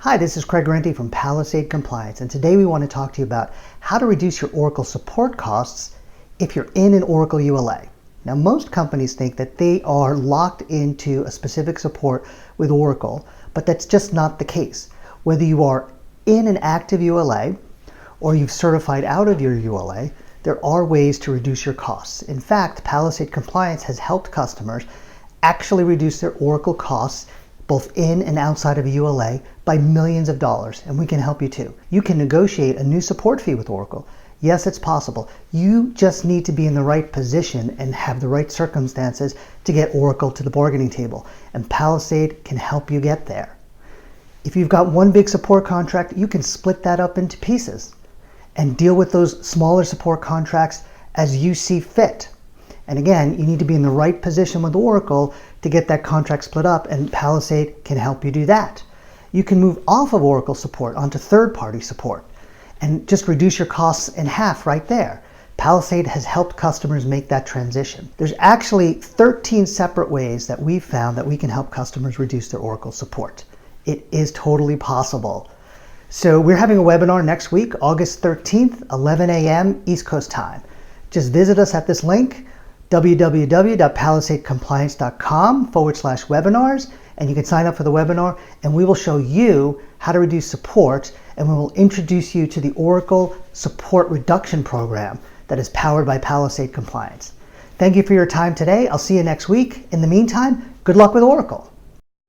Hi, this is Craig Renti from Palisade Compliance, and today we want to talk to you about how to reduce your Oracle support costs if you're in an Oracle ULA. Now, most companies think that they are locked into a specific support with Oracle, but that's just not the case. Whether you are in an active ULA or you've certified out of your ULA, there are ways to reduce your costs. In fact, Palisade Compliance has helped customers actually reduce their Oracle costs both in and outside of a ULA by millions of dollars, and we can help you too. You can negotiate a new support fee with Oracle. Yes, it's possible. You just need to be in the right position and have the right circumstances to get Oracle to the bargaining table, and Palisade can help you get there. If you've got one big support contract, you can split that up into pieces and deal with those smaller support contracts as you see fit. And again, you need to be in the right position with Oracle to get that contract split up, and Palisade can help you do that. You can move off of Oracle support onto third-party support and just reduce your costs in half right there. Palisade has helped customers make that transition. There's actually 13 separate ways that we've found that we can help customers reduce their Oracle support. It is totally possible. So we're having a webinar next week, August 13th, 11 a.m. East Coast time. Just visit us at this link, www.palisadecompliance.com/webinars, and you can sign up for the webinar, and we will show you how to reduce support, and we will introduce you to the Oracle Support Reduction Program that is powered by Palisade Compliance. Thank you for your time today. I'll see you next week. In the meantime, good luck with Oracle.